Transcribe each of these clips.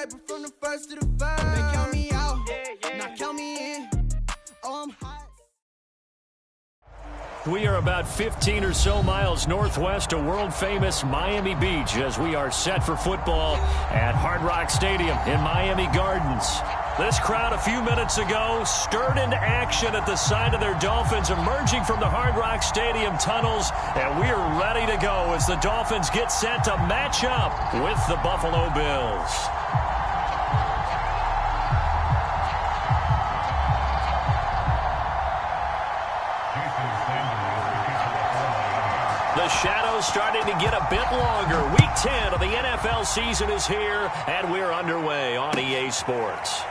sniper from the first to the first. They count me out, now count me in. Oh, I'm hot. We are about 15 or so miles northwest of world-famous Miami Beach as we are set for football at Hard Rock Stadium in Miami Gardens. This crowd a few minutes ago stirred into action at the sight of their Dolphins emerging from the Hard Rock Stadium tunnels, and we are ready to go as the Dolphins get set to match up with the Buffalo Bills. The shadow's starting to get a bit longer. Week 10 of the NFL season is here, and we're underway on EA Sports.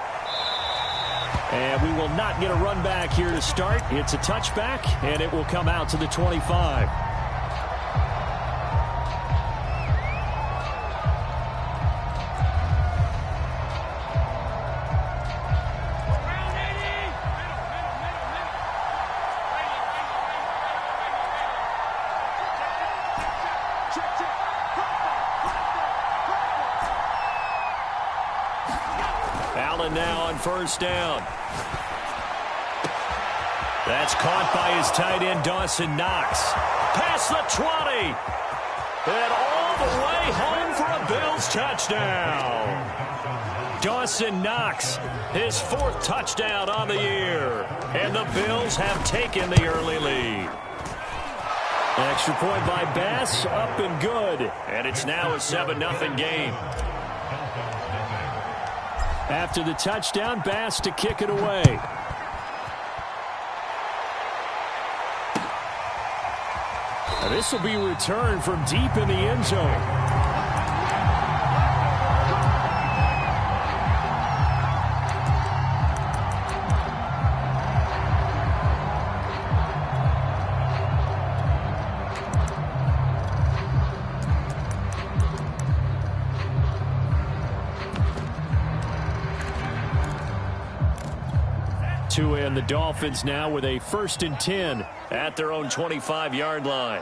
And we will not get a run back here to start. It's a touchback, and it will come out to the 25. Allen now on first down. That's caught by his tight end, Dawson Knox. Past the 20. And all the way home for a Bills touchdown. Dawson Knox, his 4th touchdown on the year. And the Bills have taken the early lead. Extra point by Bass, up and good. And it's now a 7-0 game. After the touchdown, Bass to kick it away. This will be returned from deep in the end zone. And the Dolphins now with a 1st and 10 at their own 25-yard line.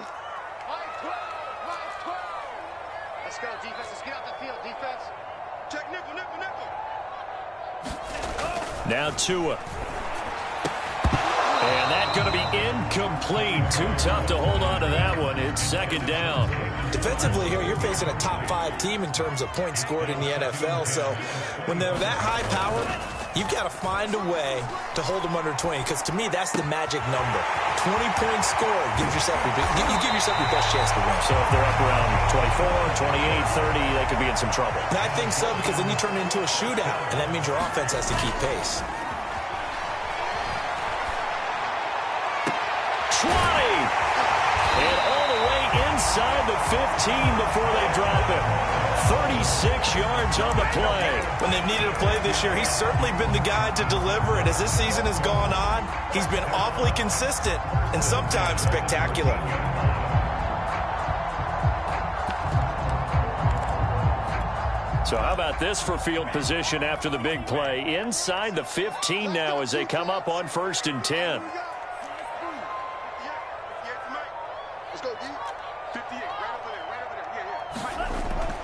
Let's go, defense. Let's get out the field, defense. Check nickel, nickel, nickel. Now Tua. And that's going to be incomplete. Too tough to hold on to that one. It's 2nd down. Defensively here, you're facing a top 5 team in terms of points scored in the NFL. So when they're that high powered, you've got to find a way to hold them under 20, because to me, that's the magic number. 20 points scored, you give yourself your best chance to win. So if they're up around 24, 28, 30, they could be in some trouble. And I think so, because then you turn it into a shootout, and that means your offense has to keep pace. 20! And all the way inside the 15 before they drop it. 36 yards on the play. When they've needed a play this year, he's certainly been the guy to deliver it. As this season has gone on, he's been awfully consistent and sometimes spectacular. So how about this for field position after the big play? Inside the 15 now as they come up on 1st and 10.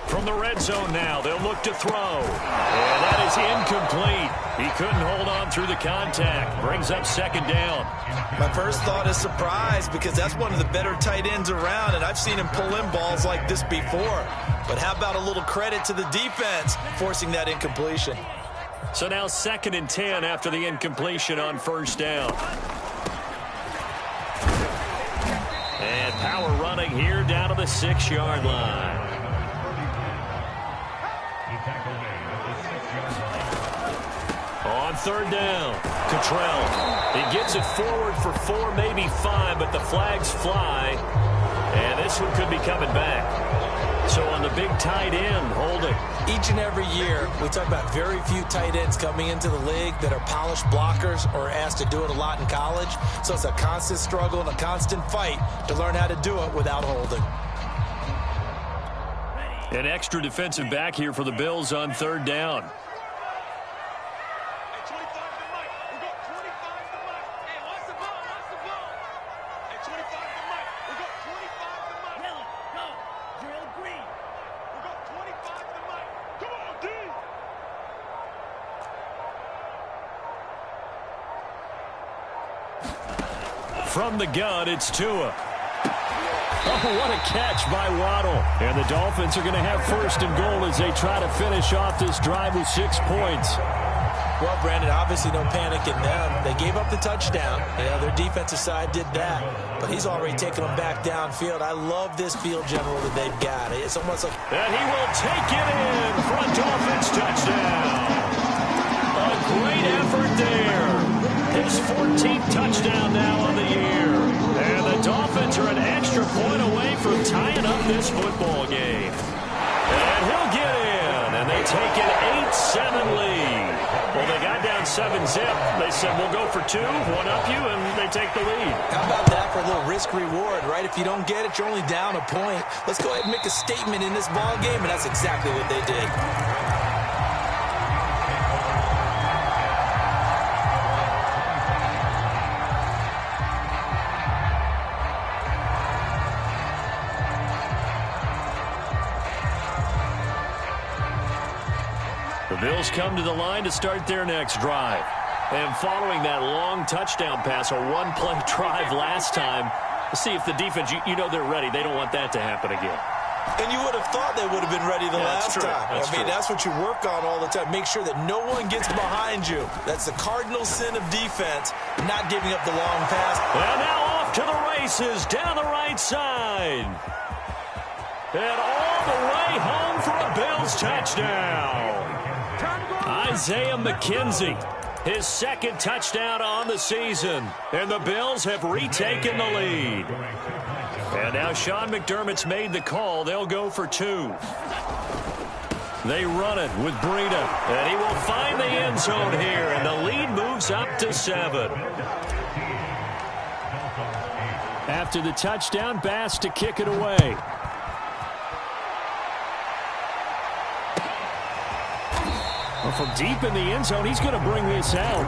From the red zone now, they'll look to throw. And that is incomplete. He couldn't hold on through the contact. Brings up 2nd down. My first thought is surprise, because that's one of the better tight ends around, and I've seen him pull in balls like this before. But how about a little credit to the defense forcing that incompletion? So now 2nd and 10 after the incompletion on 1st down. And power running here down to the 6-yard line. On 3rd down, Cottrell. He gets it forward for 4, maybe 5, but the flags fly. And this one could be coming back. So on the big tight end, holding. Each and every year, we talk about very few tight ends coming into the league that are polished blockers or asked to do it a lot in college. So it's a constant struggle and a constant fight to learn how to do it without holding. An extra defensive back here for the Bills on 3rd down. From the gun, it's Tua. Oh, what a catch by Waddle. And the Dolphins are going to have first and goal as they try to finish off this drive with 6 points. Well, Brandon, obviously no panic in them. They gave up the touchdown. Their defensive side did that. But he's already taken them back downfield. I love this field general that they've got. It's almost like... And he will take it in for a Dolphins touchdown. A great effort there. His 14th touchdown now on the year. And the Dolphins are an extra point away from tying up this football game. And he'll get in. And they take an 8-7 lead. Well, they got down 7-zip. They said, we'll go for 2, one up you, and they take the lead. How about that for a little risk-reward, right? If you don't get it, you're only down a point. Let's go ahead and make a statement in this ball game, and that's exactly what they did. The Bills come to the line to start their next drive. And following that long touchdown pass, a one-play drive last time, see if the defense, you know they're ready. They don't want that to happen again. And you would have thought they would have been ready the last time. That's what you work on all the time. Make sure that no one gets behind you. That's the cardinal sin of defense, not giving up the long pass. And now off to the races down the right side. And all the way home for a Bills touchdown. Isaiah McKenzie, his second touchdown on the season. And the Bills have retaken the lead. And now Sean McDermott's made the call. They'll go for 2. They run it with Breida. And he will find the end zone here. And the lead moves up to 7. After the touchdown, Bass to kick it away. Well, from deep in the end zone, he's going to bring this out.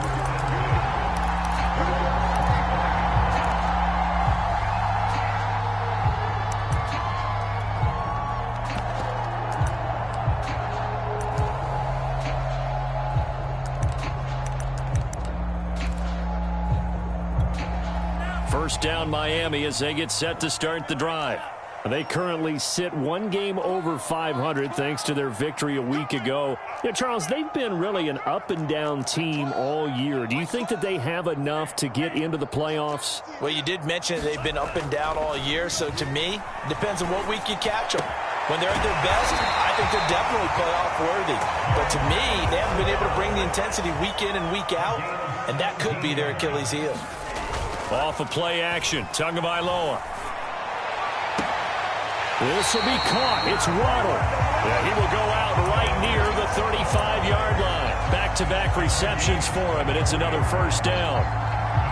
First down, Miami, as they get set to start the drive. They currently sit 1 game over 500 thanks to their victory a week ago. Charles, they've been really an up-and-down team all year. Do you think that they have enough to get into the playoffs? Well, you did mention they've been up and down all year, so to me, it depends on what week you catch them. When they're at their best, I think they're definitely playoff worthy. But to me, they haven't been able to bring the intensity week in and week out, and that could be their Achilles heel. Off of play action, Tagovailoa. This will be caught. It's Waddle. Yeah, he will go out right near the 35-yard line. Back-to-back receptions for him, and it's another first down.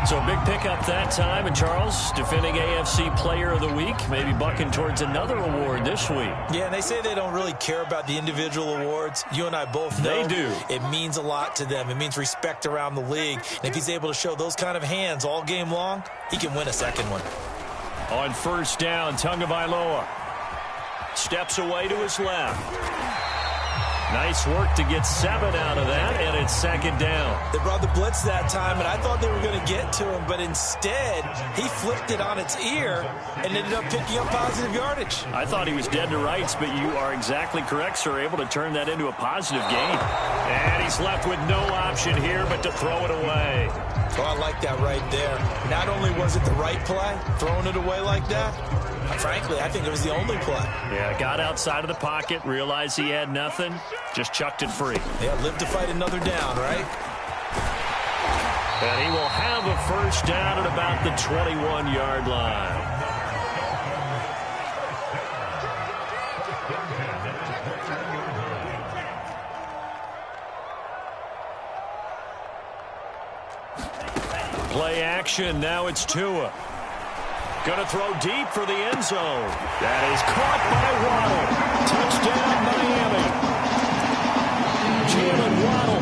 So a big pickup that time. And Charles, defending AFC Player of the Week, maybe bucking towards another award this week. Yeah, and they say they don't really care about the individual awards. You and I both know they do. It means a lot to them. It means respect around the league. And if he's able to show those kind of hands all game long, he can win a second one. On first down, Tagovailoa steps away to his left. Nice work to get 7 out of that, and it's second down. They brought the blitz that time, and I thought they were going to get to him, but instead, he flipped it on its ear and ended up picking up positive yardage. I thought he was dead to rights, but you are exactly correct, sir. Able to turn that into a positive gain. And he's left with no option here but to throw it away. Oh, I like that right there. Not only was it the right play, throwing it away like that, frankly, I think it was the only play. Yeah, got outside of the pocket, realized he had nothing, just chucked it free. Yeah, live to fight another down, right? And he will have a first down at about the 21-yard line. Play action, now it's Tua. Gonna throw deep for the end zone. That is caught by Waddle. Touchdown, Miami. Jalen Waddle.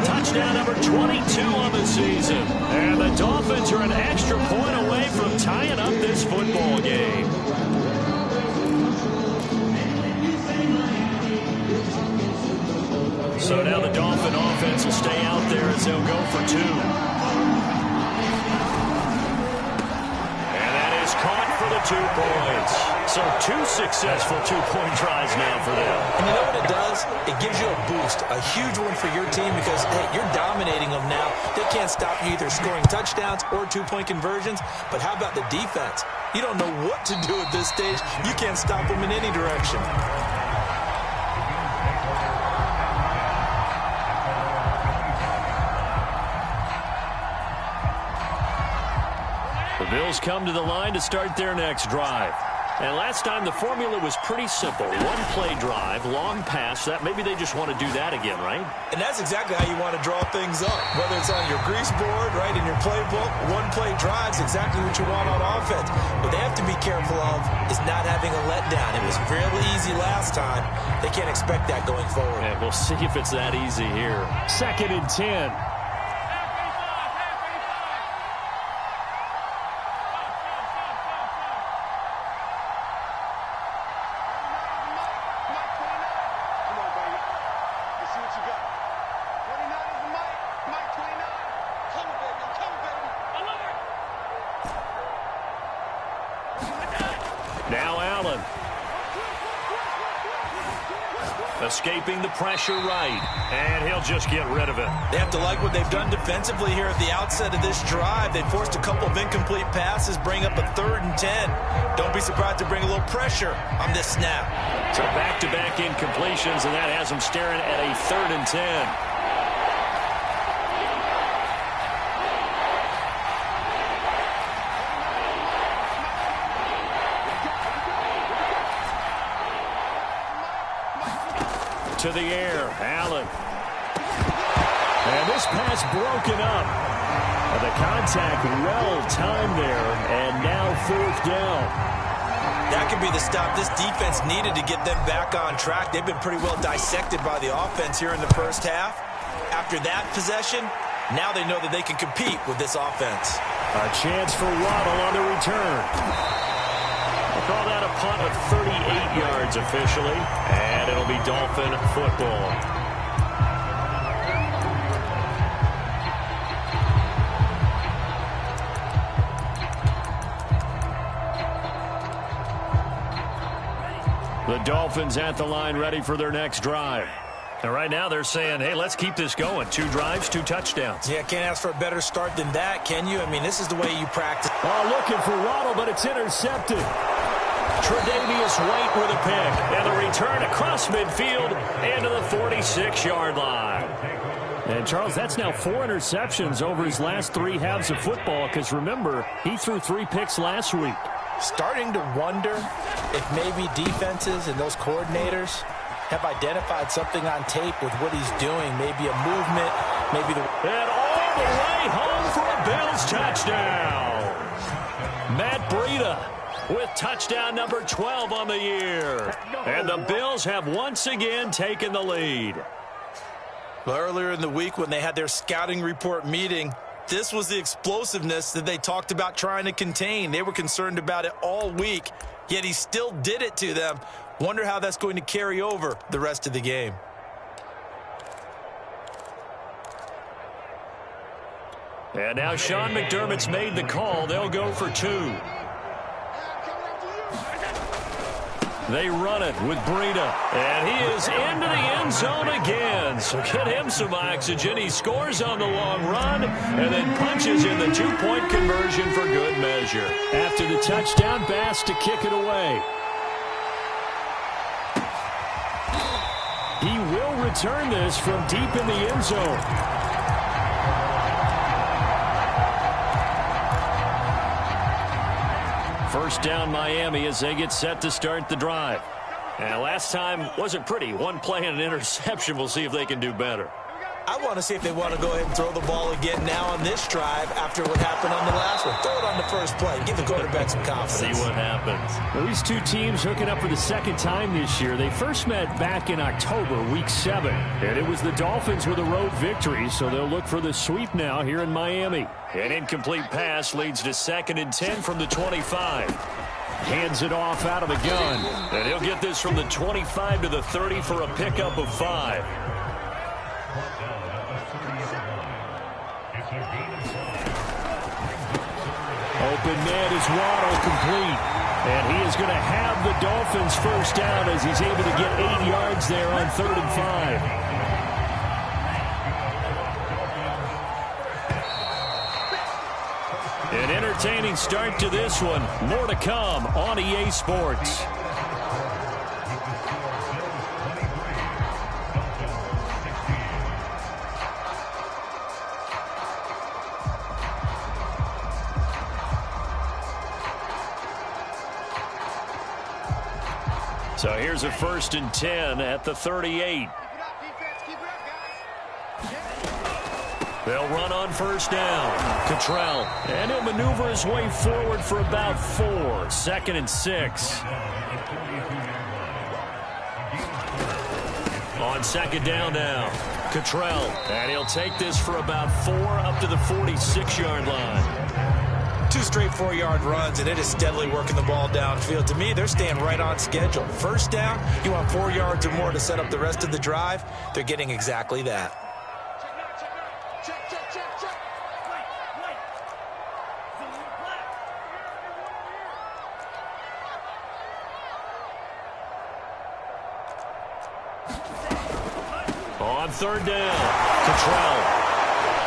Touchdown number 22 on the season. And the Dolphins are an extra point away from tying up this football game. So now the Dolphin offense will stay out there as they'll go for 2. 2 points. So 2 successful two-point tries now for them. And you know what it does? It gives you a boost, a huge one for your team because, hey, you're dominating them now. They can't stop you either scoring touchdowns or two-point conversions. But how about the defense? You don't know what to do at this stage. You can't stop them in any direction. The Bills come to the line to start their next drive. And last time the formula was pretty simple. One-play drive, long pass. That maybe they just want to do that again, right? And that's exactly how you want to draw things up. Whether it's on your grease board, right, in your playbook, one-play drive's exactly what you want on offense. What they have to be careful of is not having a letdown. It was fairly easy last time. They can't expect that going forward. And we'll see if it's that easy here. 2nd and 10. Now Allen. Escaping the pressure right. And he'll just get rid of it. They have to like what they've done defensively here at the outset of this drive. They forced a couple of incomplete passes, bring up a 3rd and 10. Don't be surprised to bring a little pressure on this snap. So back-to-back incompletions, and that has them staring at a 3rd and 10. To the air, Allen. And this pass broken up. And the contact well-timed there, and now 4th down. That could be the stop this defense needed to get them back on track. They've been pretty well dissected by the offense here in the first half. After that possession, now they know that they can compete with this offense. A chance for Waddle on the return. We'll call that a punt of 38 yards officially, and it'll be Dolphin football. The Dolphins at the line ready for their next drive. And right now they're saying, hey, let's keep this going. 2 drives, 2 touchdowns. Yeah, can't ask for a better start than that, can you? I mean, this is the way you practice. Oh, looking for Waddle, but it's intercepted. Tre'Davious White with a pick. And the return across midfield into the 46-yard line. And, Charles, that's now 4 interceptions over his last 3 halves of football because, remember, he threw 3 picks last week. Starting to wonder if maybe defenses and those coordinators have identified something on tape with what he's doing. Maybe a movement, maybe the... And all the way home for a Bills touchdown. Matt Breida with touchdown number 12 on the year. And the Bills have once again taken the lead. Well, earlier in the week when they had their scouting report meeting, this was the explosiveness that they talked about trying to contain. They were concerned about it all week, yet he still did it to them. Wonder how that's going to carry over the rest of the game. And now Sean McDermott's made the call. They'll go for 2. They run it with Breida. And he is into the end zone again. So get him some oxygen. He scores on the long run and then punches in the 2-point conversion for good measure. After the touchdown, Bass to kick it away. He will return this from deep in the end zone. First down Miami as they get set to start the drive. And last time wasn't pretty. 1 play and an interception. We'll see if they can do better. I want to see if they want to go ahead and throw the ball again now on this drive after what happened on the last one. Throw it on the first play. Give the quarterback some confidence. See what happens. Well, these 2 teams hooking up for the 2nd time this year. They first met back in October, week 7. And it was the Dolphins with a road victory, so they'll look for the sweep now here in Miami. An incomplete pass leads to 2nd and 10 from the 25. Hands it off out of the gun. And he'll get this from the 25 to the 30 for a pickup of 5. Open net is Waddle complete. And he is going to have the Dolphins first down as he's able to get 8 yards there on 3rd and 5. An entertaining start to this one. More to come on EA Sports. So here's a 1st and 10 at the 38. They'll run on 1st down. Cottrell. And he'll maneuver his way forward for about 4. 2nd and 6. On 2nd down now. Cottrell. And he'll take this for about 4 up to the 46-yard line. 2 straight 4-yard runs, and it is steadily working the ball downfield. To me, they're staying right on schedule. 1st down, you want 4 yards or more to set up the rest of the drive. They're getting exactly that. On 3rd down, Cottrell.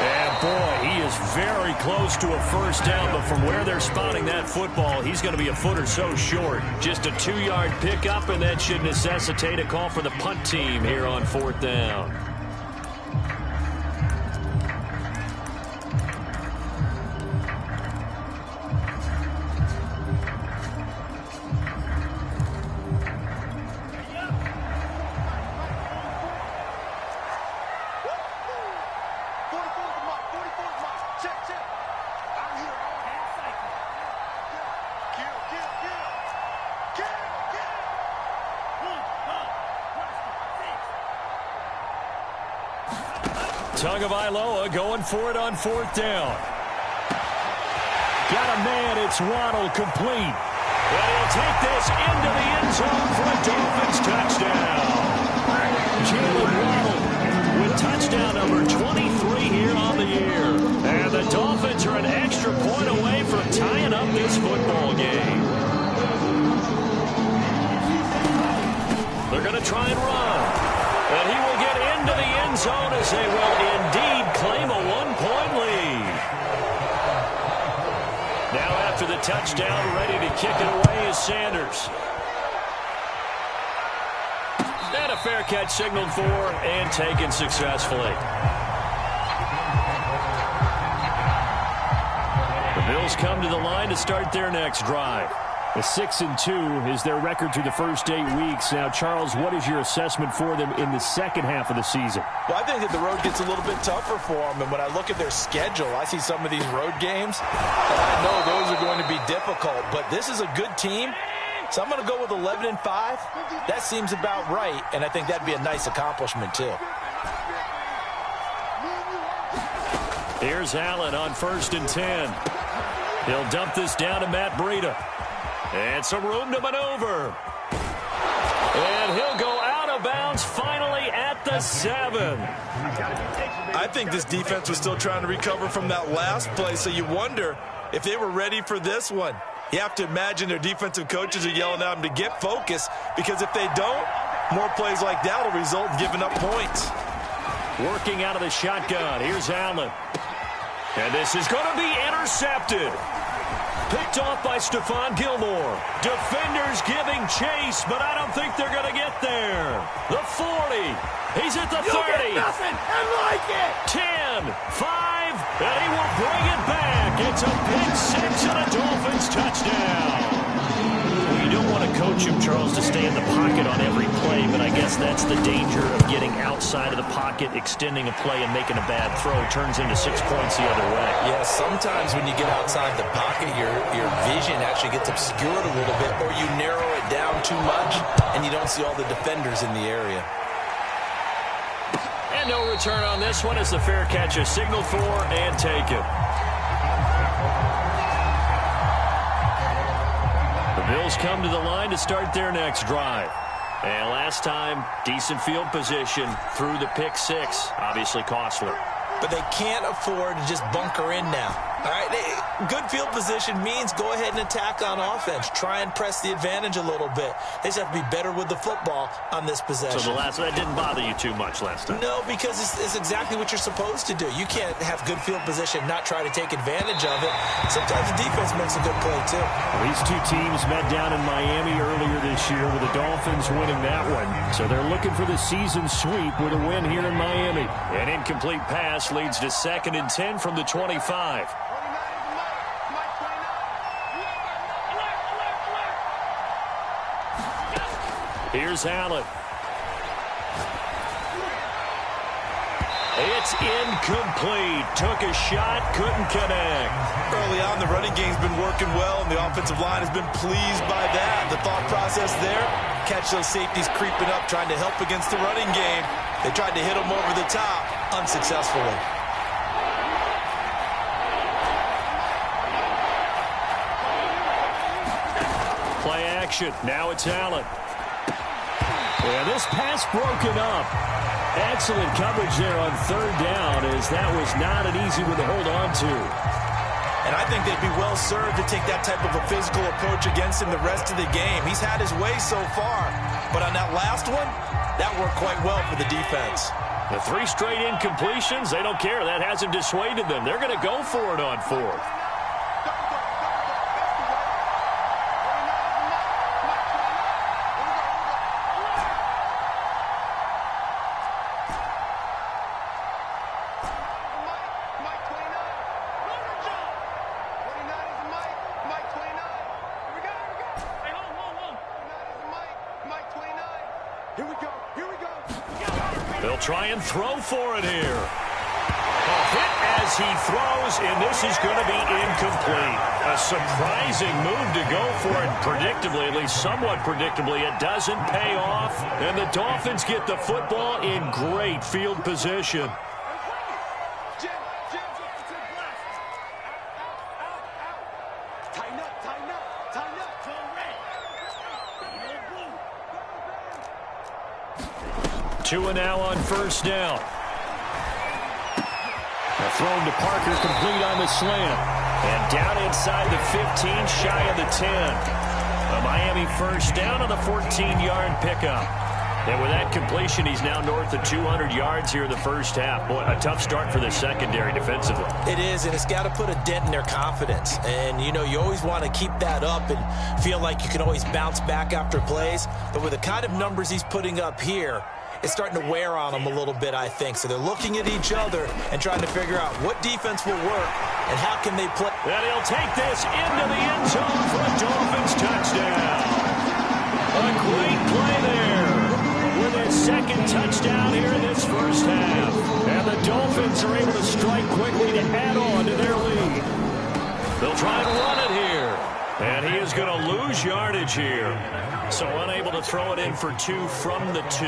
And boy, he is very close to a 1st down, but from where they're spotting that football, he's going to be a foot or so short. Just a 2-yard pickup, and that should necessitate a call for the punt team here on 4th down. Tagovailoa going for it on 4th down. Got a man, it's Waddle, complete. And he'll take this into the end zone for a Dolphins touchdown. Jalen Waddle with touchdown number 23 here on the year. And the Dolphins are an extra point away from tying up this football game. They're going to try and run. And he will get into the end zone as they will indeed claim a 1-point lead. Now after the touchdown, ready to kick it away is Sanders. And a fair catch signaled for and taken successfully. The Bills come to the line to start their next drive. A 6-2 is their record through the first 8 weeks. Now, Charles, what is your assessment for them in the second half of the season? Well, I think that the road gets a little bit tougher for them. And when I look at their schedule, I see some of these road games, and I know those are going to be difficult. But this is a good team, so I'm going to go with 11-5. That seems about right, and I think that'd be a nice accomplishment, too. Here's Allen on 1st and 10. He'll dump this down to Matt Breida. And some room to maneuver. And he'll go out of bounds finally at the 7. I think this defense was still trying to recover from that last play, so you wonder if they were ready for this one. You have to imagine their defensive coaches are yelling at them to get focused, because if they don't, more plays like that will result in giving up points. Working out of the shotgun. Here's Allen. And this is going to be intercepted. Picked off by Stephon Gilmore. Defenders giving chase, but I don't think they're going to get there. The 40. He's at the 30. Get nothing and like it. 10, 5, and he will bring it back. It's a pick 6 and a Dolphins touchdown. Well, you don't want to coach him, Charles, to stay in the pocket on every play, but I guess that's the danger of getting outside of the pocket, extending a play, and making a bad throw. Turns into 6 points the other way. Yeah, sometimes when you get outside the pocket, your vision actually gets obscured a little bit, or you narrow it down too much, and you don't see all the defenders in the area. And no return on this one as the fair catch is signaled for and taken. The Bills come to the line to start their next drive. And last time, decent field position through the pick 6. Obviously costly. But they can't afford to just bunker in now. All right, good field position means go ahead and attack on offense. Try and press the advantage a little bit. They just have to be better with the football on this possession. So the last one, that didn't bother you too much last time? No, because it's exactly what you're supposed to do. You can't have good field position, not try to take advantage of it. Sometimes the defense makes a good play, too. These two teams met down in Miami earlier this year with the Dolphins winning that one. So they're looking for the season sweep with a win here in Miami. An incomplete pass leads to 2nd and 10 from the 25. Here's Allen. It's incomplete. Took a shot, couldn't connect. Early on, the running game's been working well, and the offensive line has been pleased by that. The thought process there, catch those safeties creeping up, trying to help against the running game. They tried to hit them over the top, unsuccessfully. Play action. Now it's Allen. Yeah, this pass broken up. Excellent coverage there on 3rd down, as that was not an easy one to hold on to. And I think they'd be well served to take that type of a physical approach against him the rest of the game. He's had his way so far, but on that last one, that worked quite well for the defense. The 3 straight incompletions, they don't care. That hasn't dissuaded them. They're going to go for it on 4th. They'll try and throw for it here. A hit as he throws, and this is going to be incomplete. A surprising move to go for it predictably, at least somewhat predictably. It doesn't pay off, and the Dolphins get the football in great field position. Two and now on 1st down. Thrown to Parker, complete on the slant. And down inside the 15, shy of the 10. A Miami 1st down on the 14-yard pickup. And with that completion, he's now north of 200 yards here in the 1st half. Boy, a tough start for the secondary defensively. It is, and it's got to put a dent in their confidence. And, you know, you always want to keep that up and feel like you can always bounce back after plays. But with the kind of numbers he's putting up here, it's starting to wear on them a little bit, I think. So they're looking at each other and trying to figure out what defense will work and how can they play. And he'll take this into the end zone for a Dolphins touchdown. A great play there with his 2nd touchdown here in this 1st half. And the Dolphins are able to strike quickly to add on to their lead. They'll try and run it here. And he is going to lose yardage here. So unable to throw it in for 2 from the 2.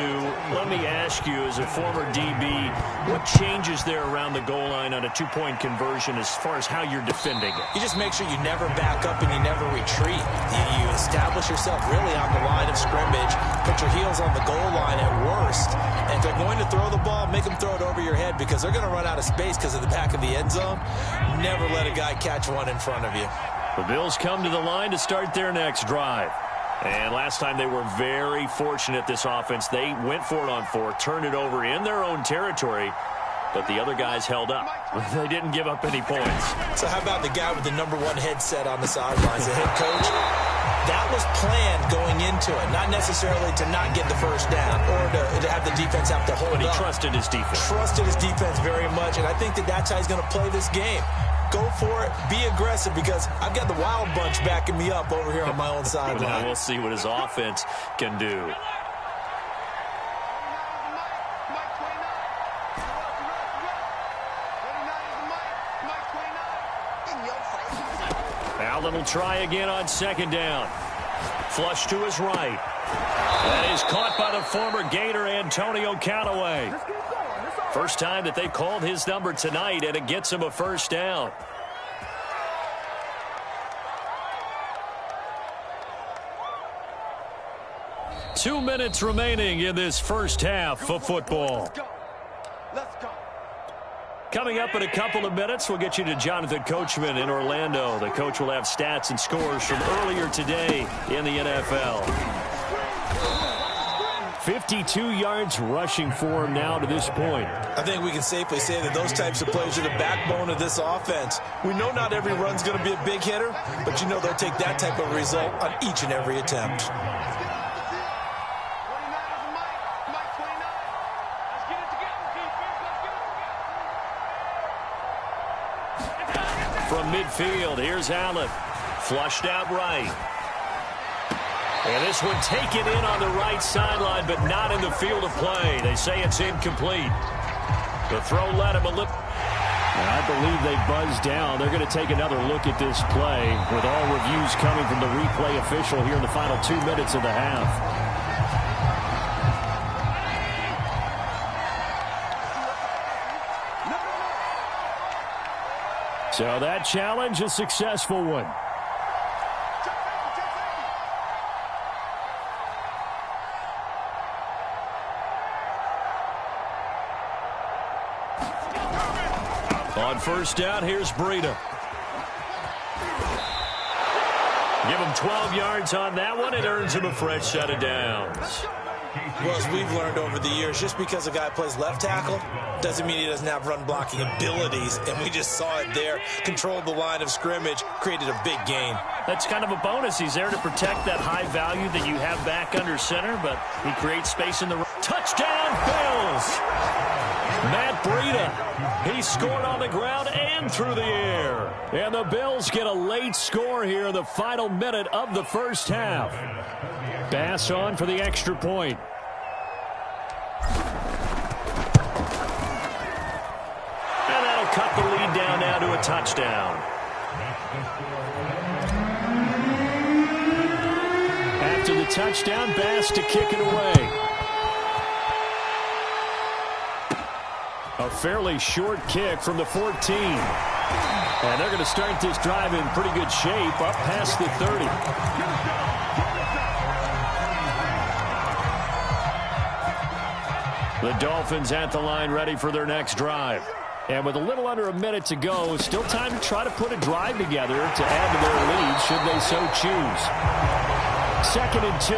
Let me ask you, as a former DB, what changes there around the goal line on a 2-point conversion as far as how you're defending it? You just make sure you never back up and you never retreat. You establish yourself really on the line of scrimmage, put your heels on the goal line at worst. And if they're going to throw the ball, make them throw it over your head because they're going to run out of space because of the back of the end zone. Never let a guy catch one in front of you. The Bills come to the line to start their next drive. And last time they were very fortunate, this offense. They went for it on 4th, turned it over in their own territory, but the other guys held up. They didn't give up any points. So how about the guy with the #1 headset on the sidelines, the head coach? That was planned going into it, not necessarily to not get the 1st down or to have the defense have to hold up. But he trusted his defense. Trusted his defense very much, and I think that's how he's going to play this game. Go for it. Be aggressive because I've got the Wild Bunch backing me up over here on my own sideline. Now we'll see what his offense can do. Allen will try again on 2nd down. Flush to his right. That is caught by the former Gator Antonio Callaway. First time that they called his number tonight, and it gets him a 1st down. Two minutes remaining in this 1st half of football. Let's go. Coming up in a couple of minutes, we'll get you to Jonathan Coachman in Orlando. The coach will have stats and scores from earlier today in the NFL. 52 yards rushing for him now to this point. I think we can safely say that those types of plays are the backbone of this offense. We know not every run's going to be a big hitter, but you know they'll take that type of result on each and every attempt. From midfield, here's Allen. Flushed out right. And this one taken in on the right sideline, but not in the field of play. They say it's incomplete. The throw led him a little. I believe they buzzed down. They're going to take another look at this play with all reviews coming from the replay official here in the final 2 minutes of the half. So that challenge, a successful one. On first down, here's Breida. Give him 12 yards on that one. It earns him a fresh set of downs. Well, as we've learned over the years, just because a guy plays left tackle doesn't mean he doesn't have run blocking abilities, and we just saw it there. Controlled the line of scrimmage, created a big gain. That's kind of a bonus. He's there to protect that high value that you have back under center, but he creates space in the touchdown, Bills! Matt Breida, he scored on the ground and through the air. And the Bills get a late score here in the final minute of the first half. Bass on for the extra point. And that'll cut the lead down now to a touchdown. After the touchdown, Bass to kick it away. A fairly short kick from the 14. And they're going to start this drive in pretty good shape up past the 30. The Dolphins at the line ready for their next drive. And with a little under a minute to go, still time to try to put a drive together to add to their lead should they so choose. 2nd and 2.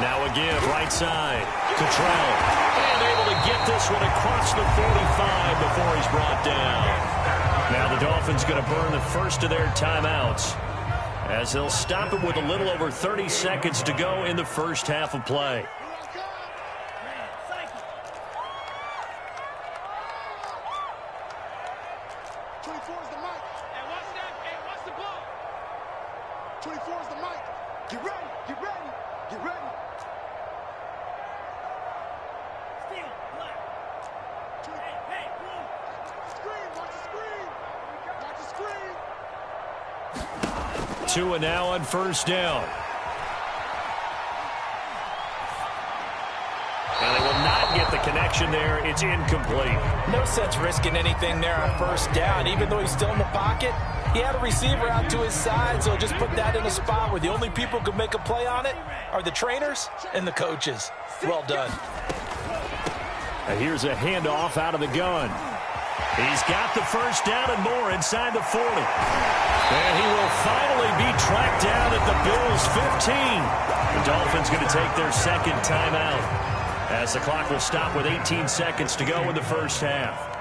Now again, right side. Cottrell. And able to get this one across the 45 before he's brought down. Now the Dolphins going to burn the first of their timeouts, as they'll stop it with a little over 30 seconds to go in the first half of play. Tua now on first down. And they will not get the connection there. It's incomplete. No sense risking anything there on first down. Even though he's still in the pocket, he had a receiver out to his side, so just put that in a spot where the only people who can make a play on it are the trainers and the coaches. Well done. And here's a handoff out of the gun. He's got the first down and more inside the 40. And he will finally be tracked down at the Bills' 15. The Dolphins going to take their second timeout, as the clock will stop with 18 seconds to go in the first half.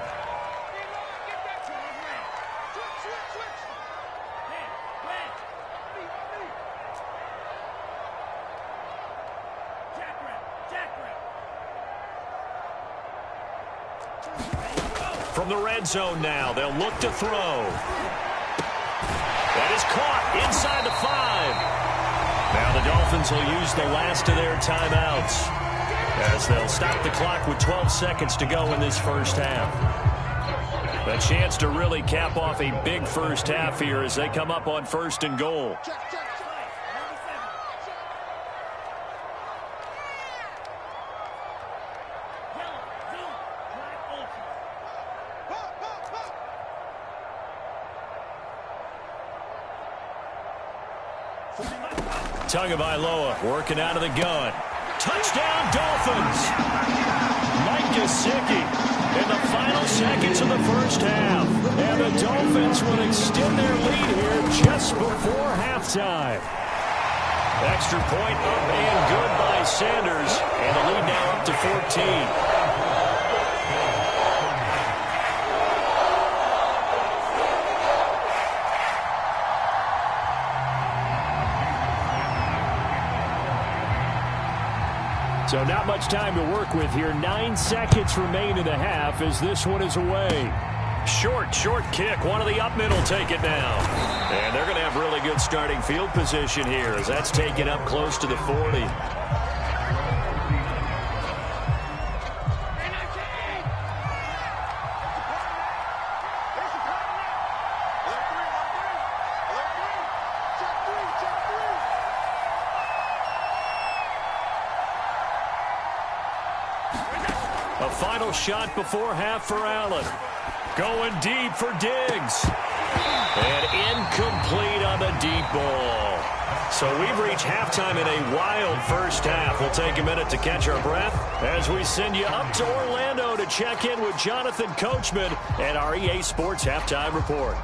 From the red zone now, they'll look to throw. That is caught inside the 5. Now the Dolphins will use the last of their timeouts, as they'll stop the clock with 12 seconds to go in this first half. A chance to really cap off a big first half here as they come up on 1st and goal. Tagovailoa working out of the gun. Touchdown, Dolphins! Mike first half. And the Dolphins would extend their lead here just before halftime. Extra point up and good by Sanders. And the lead now up to 14. So not much time to work with here. 9 seconds remain in the half as this one is away. Short kick. One of the up mid will take it now. And they're going to have really good starting field position here as that's taken up close to the 40. A final shot before half for Allen. Going deep for Diggs. And incomplete on the deep ball. So we've reached halftime in a wild first half. We'll take a minute to catch our breath as we send you up to Orlando to check in with Jonathan Coachman and our EA Sports Halftime Report.